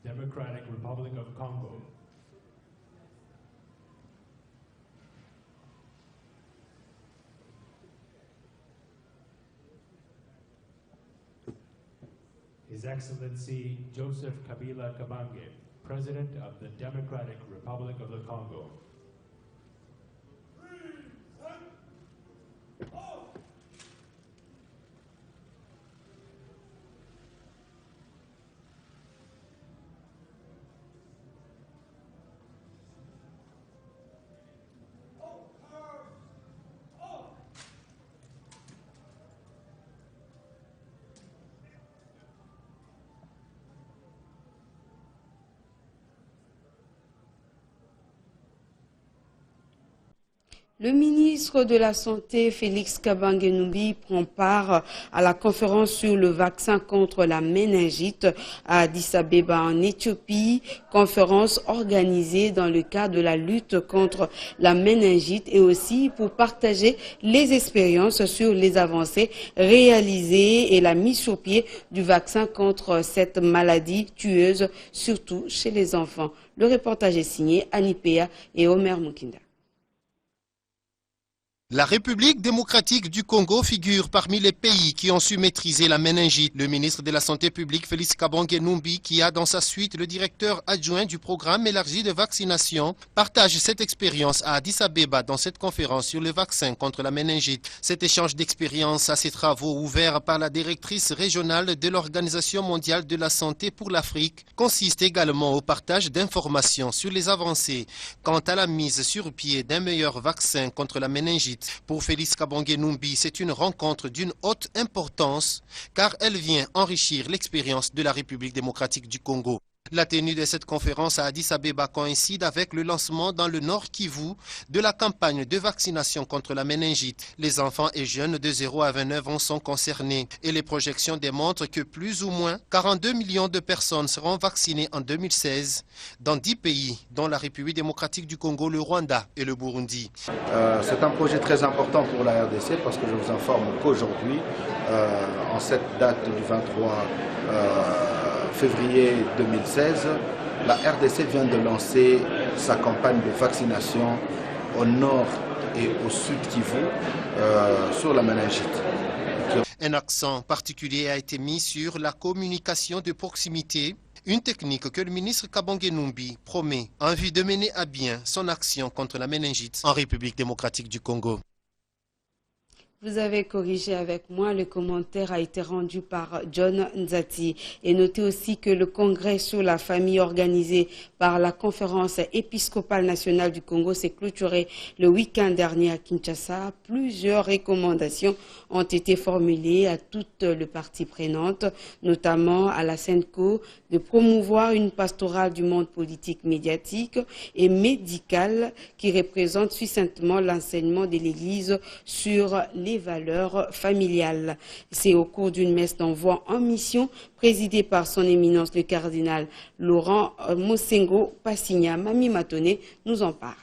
Democratic Republic of Congo. His Excellency Joseph Kabila Kabange, President of the Democratic Republic of the Congo. Le ministre de la Santé, Félix Kabange Numbi, prend part à la conférence sur le vaccin contre la méningite à Addis Abeba en Éthiopie, conférence organisée dans le cadre de la lutte contre la méningite et aussi pour partager les expériences sur les avancées réalisées et la mise sur pied du vaccin contre cette maladie tueuse, surtout chez les enfants. Le reportage est signé Annie Péa et Omer Mukinda. La République démocratique du Congo figure parmi les pays qui ont su maîtriser la méningite. Le ministre de la Santé publique, Félix Kabange Numbi, qui a dans sa suite le directeur adjoint du programme élargi de vaccination, partage cette expérience à Addis Abeba dans cette conférence sur le vaccin contre la méningite. Cet échange d'expérience à ces travaux ouverts par la directrice régionale de l'Organisation mondiale de la santé pour l'Afrique consiste également au partage d'informations sur les avancées quant à la mise sur pied d'un meilleur vaccin contre la méningite. Pour Félix Kabange Numbi, c'est une rencontre d'une haute importance car elle vient enrichir l'expérience de la République démocratique du Congo. La tenue de cette conférence à Addis Abeba coïncide avec le lancement dans le Nord Kivu de la campagne de vaccination contre la méningite. Les enfants et jeunes de 0 à 29 ans sont concernés et les projections démontrent que plus ou moins 42 millions de personnes seront vaccinées en 2016 dans 10 pays, dont la République démocratique du Congo, le Rwanda et le Burundi. C'est un projet très important pour la RDC parce que je vous informe qu'aujourd'hui, en cette date du 23 février 2016, la RDC vient de lancer sa campagne de vaccination au nord et au sud Kivu sur la méningite. Un accent particulier a été mis sur la communication de proximité, une technique que le ministre Kabange Numbi promet en vue de mener à bien son action contre la méningite en République démocratique du Congo. Vous avez corrigé avec moi, le commentaire a été rendu par John Nzati. Et notez aussi que le congrès sur la famille organisé par la conférence épiscopale nationale du Congo s'est clôturé le week-end dernier à Kinshasa. Plusieurs recommandations ont été formulées à toutes les parties prenantes, notamment à la SENCO, de promouvoir une pastorale du monde politique, médiatique et médical qui représente succinctement l'enseignement de l'Église sur les valeurs familiales. C'est au cours d'une messe d'envoi en mission présidée par son éminence le cardinal Laurent Mosengo Passigna. Mami Matone nous en parle.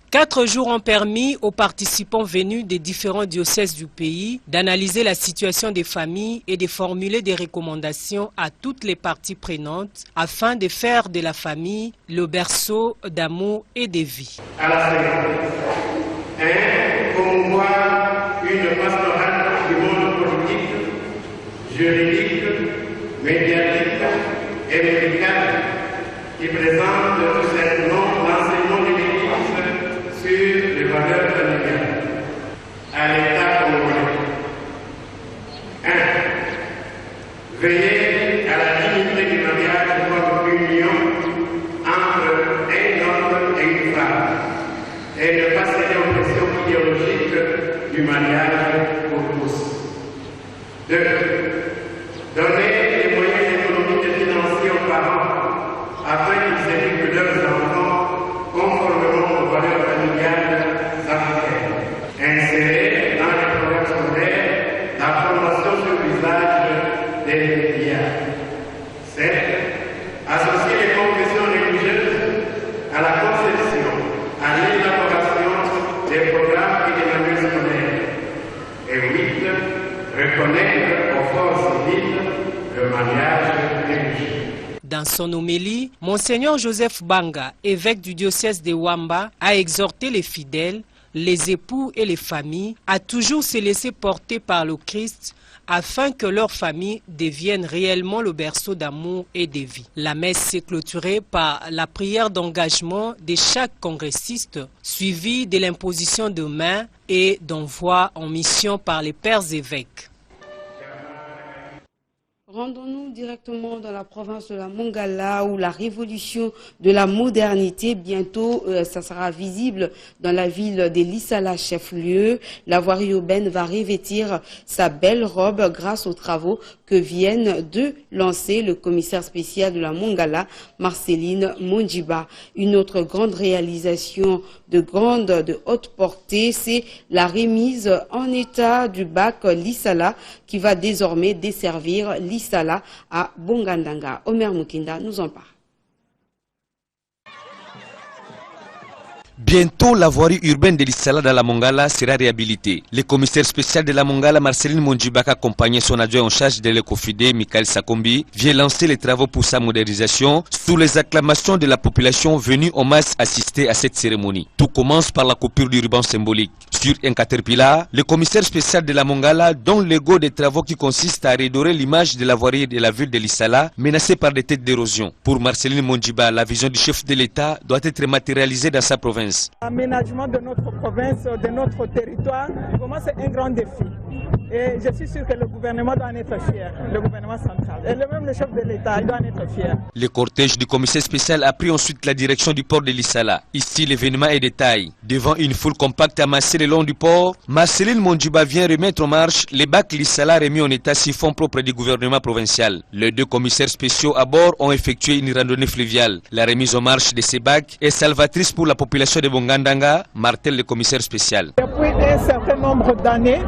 4 jours ont permis aux participants venus des différents diocèses du pays d'analyser la situation des familles et de formuler des recommandations à toutes les parties prenantes afin de faire de la famille le berceau d'amour et de vie. À la seconde, promouvoir une pastorale du monde politique, juridique, médiatique et médical qui présente tout simplement l'enseignement de l'Église sur les valeurs familiales à l'État congolais. 1. Veiller à la dignité du mariage comme union entre un homme et une femme et ne pas céder aux pressions idéologiques du mariage pour tous. 2. Donner les moyens économiques et financiers aux parents afin qu'ils éduquent leurs enfants conformément aux valeurs familiales africaines. Insérer dans les programmes scolaires la formation sur l'usage des médias. 7. Associer les confessions religieuses à la conception, à l'élaboration des programmes et des manuels scolaires. Et 8. Reconnaître aux forces civiles le mariage Dans son homélie, Monseigneur Joseph Banga, évêque du diocèse de Wamba, a exhorté les fidèles, les époux et les familles à toujours se laisser porter par le Christ afin que leur famille devienne réellement le berceau d'amour et de vie. La messe s'est clôturée par la prière d'engagement de chaque congressiste, suivie de l'imposition de main et d'envoi en mission par les pères évêques. Rendons-nous directement dans la province de la Mongala où la révolution de la modernité, bientôt, ça sera visible dans la ville de Lissala, chef-lieu. La voirie urbaine va revêtir sa belle robe grâce aux travaux que viennent de lancer le commissaire spécial de la Mongala, Marceline Mondjiba. Une autre grande réalisation de haute portée, c'est la remise en état du bac Lissala qui va désormais desservir Lissala à Bongandanga. Omer Mukinda nous en parle. Bientôt, la voirie urbaine de Lissala dans la Mongala sera réhabilitée. Le commissaire spécial de la Mongala, Marceline Mondjiba, accompagné son adjoint en charge de l'Ecofidé, Michael Sakombi, vient lancer les travaux pour sa modernisation sous les acclamations de la population venue en masse assister à cette cérémonie. Tout commence par la coupure du ruban symbolique. Sur un caterpillar, le commissaire spécial de la Mongala donne le go des travaux qui consistent à redorer l'image de la voirie de la ville de Lissala menacée par des têtes d'érosion. Pour Marceline Mondjiba, la vision du chef de l'État doit être matérialisée dans sa province. L'aménagement de notre province, de notre territoire, vraiment c'est un grand défi. Et je suis sûr que le gouvernement doit en être fier, le gouvernement central. Et même le chef de l'État doit en être fier. Le cortège du commissaire spécial a pris ensuite la direction du port de Lissala. Ici, l'événement est de taille. Devant une foule compacte amassée le long du port, Marceline Mondjiba vient remettre en marche les bacs Lissala remis en état siphon propre du gouvernement provincial. Les deux commissaires spéciaux à bord ont effectué une randonnée fluviale. La remise en marche de ces bacs est salvatrice pour la population de Bongandanga, martèle le commissaire spécial. Depuis un certain nombre d'années,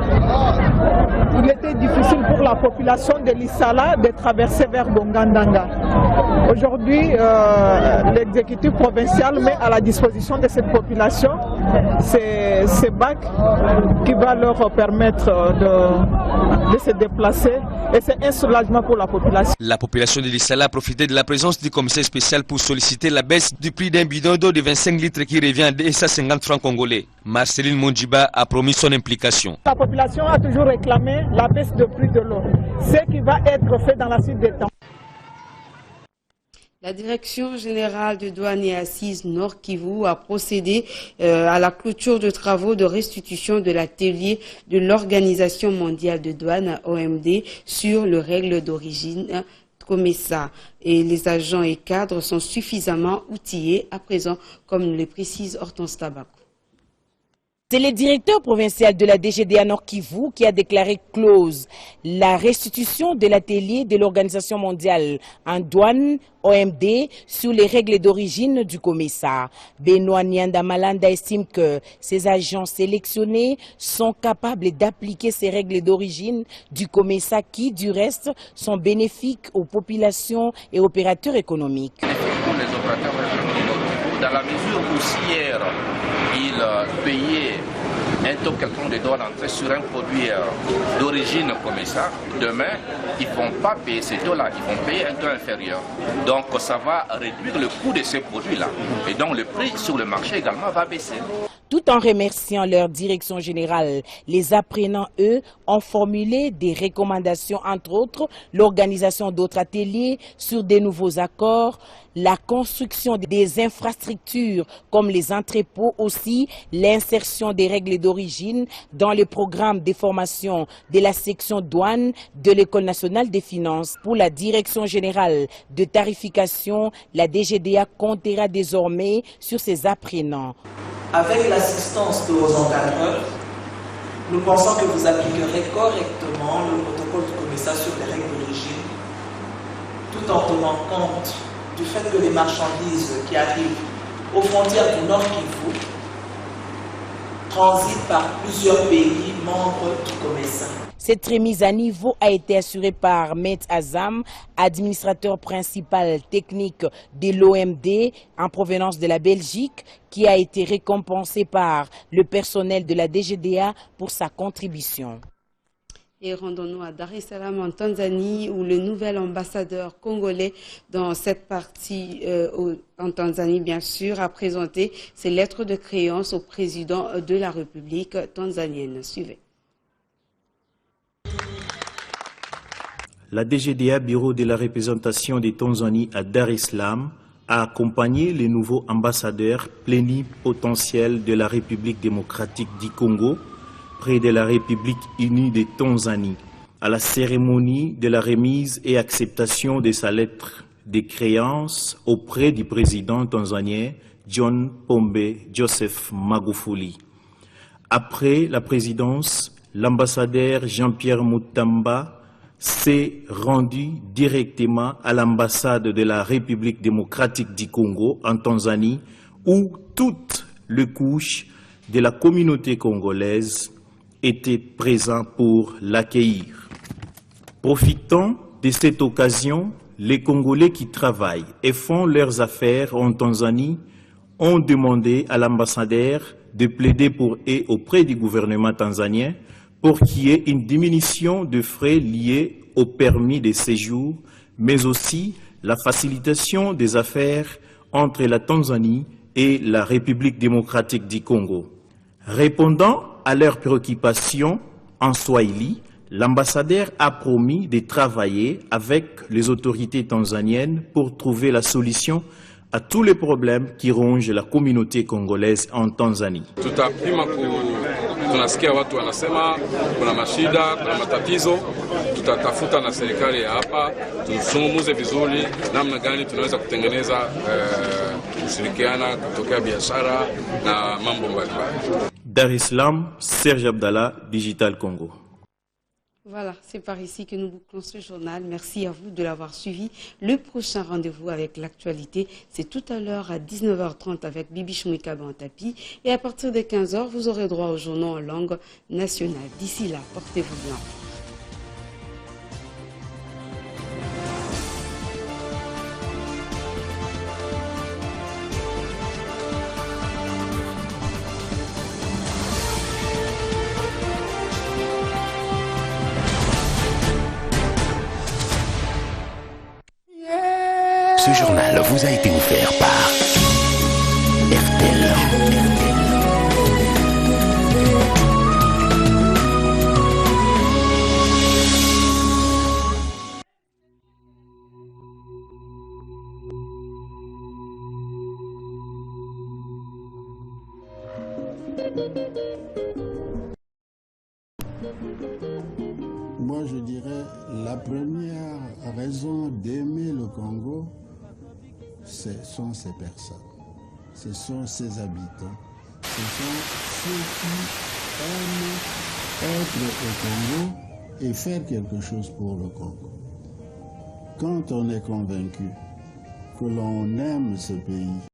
il était difficile pour la population de Lissala de traverser vers Bongandanga. Aujourd'hui, l'exécutif provincial met à la disposition de cette population ces bacs qui vont leur permettre de se déplacer et c'est un soulagement pour la population. La population de Lissala a profité de la présence du commissaire spécial pour solliciter la baisse du prix d'un bidon d'eau de 25 litres qui revient à 250 francs congolais. Marceline Mondjiba a promis son implication. La population a toujours réclamé la baisse de prix de l'eau, ce qui va être fait dans la suite des temps. La Direction générale de douane et assises Nord Kivu a procédé à la clôture de travaux de restitution de l'atelier de l'Organisation mondiale de douane OMD sur les règles d'origine COMESA. Et les agents et cadres sont suffisamment outillés à présent, comme nous le précise Hortense Tabakou. C'est le directeur provincial de la DGDA Nord Kivu qui a déclaré close la restitution de l'atelier de l'Organisation mondiale en douane OMD sur les règles d'origine du COMESA. Benoît Nyanda Malanda estime que ces agents sélectionnés sont capables d'appliquer ces règles d'origine du COMESA qui, du reste, sont bénéfiques aux populations et opérateurs économiques. Effectivement, les opérateurs économiques, dans la mesure où si hier, ils payaient un taux quelconque de douane d'entrée sur un produit d'origine comme ça, demain, ils ne vont pas payer ces taux-là, ils vont payer un taux inférieur. Donc ça va réduire le coût de ces produits-là. Et donc le prix sur le marché également va baisser. Tout en remerciant leur direction générale, les apprenants, eux, ont formulé des recommandations, entre autres, l'organisation d'autres ateliers sur des nouveaux accords, la construction des infrastructures comme les entrepôts, aussi l'insertion des règles d'origine dans le programme de formation de la section douane de l'École nationale des finances. Pour la direction générale de tarification, la DGDA comptera désormais sur ses apprenants. Avec l'assistance de vos encadreurs, nous pensons que vous appliquerez correctement le protocole du COMESA sur les règles d'origine, tout en tenant compte du fait que les marchandises qui arrivent aux frontières du Nord Kivu transitent par plusieurs pays membres du COMESA. Cette remise à niveau a été assurée par Met Azam, administrateur principal technique de l'OMD en provenance de la Belgique, qui a été récompensé par le personnel de la DGDA pour sa contribution. Et rendons-nous à Dar es Salaam en Tanzanie où le nouvel ambassadeur congolais dans cette partie en Tanzanie, bien sûr, a présenté ses lettres de créance au président de la République tanzanienne. Suivez. La DGDA, Bureau de la représentation de Tanzanie à Dar es Salaam, a accompagné le nouveau ambassadeur plénipotentiel de la République démocratique du Congo près de la République unie de Tanzanie à la cérémonie de la remise et acceptation de sa lettre de créance auprès du président tanzanien John Pombe Joseph Magufuli. Après la présidence, l'ambassadeur Jean-Pierre Mutamba s'est rendu directement à l'ambassade de la République démocratique du Congo en Tanzanie où toutes les couches de la communauté congolaise étaient présentes pour l'accueillir. Profitant de cette occasion, les Congolais qui travaillent et font leurs affaires en Tanzanie ont demandé à l'ambassadeur de plaider pour eux auprès du gouvernement tanzanien pour qu'il y ait une diminution de frais liés au permis de séjour, mais aussi la facilitation des affaires entre la Tanzanie et la République démocratique du Congo. Répondant à leurs préoccupations en Swahili, l'ambassadeur a promis de travailler avec les autorités tanzaniennes pour trouver la solution à tous les problèmes qui rongent la communauté congolaise en Tanzanie. Tunasikia watu wanasema kuna mashida, kuna matatizo, tutatafuta na serikali ya hapa tuzungumze vizuri namna gani tunaweza kutengeneza kushirikiana kutokea biashara na mambo mbalimbali. Dar es Salaam, Serge Abdallah, Digital Congo. Voilà, c'est par ici que nous bouclons ce journal. Merci à vous de l'avoir suivi. Le prochain rendez-vous avec l'actualité, c'est tout à l'heure à 19h30 avec Bibi Choumikaba en tapis. Et à partir de 15h, vous aurez droit aux journaux en langue nationale. D'ici là, portez-vous bien. Ce journal vous a été offert par RTL. Moi, je dirais la première raison d'aimer le Congo, ce sont ces personnes, ce sont ses habitants, ce sont ceux qui aiment être au Congo et faire quelque chose pour le Congo. Quand on est convaincu que l'on aime ce pays,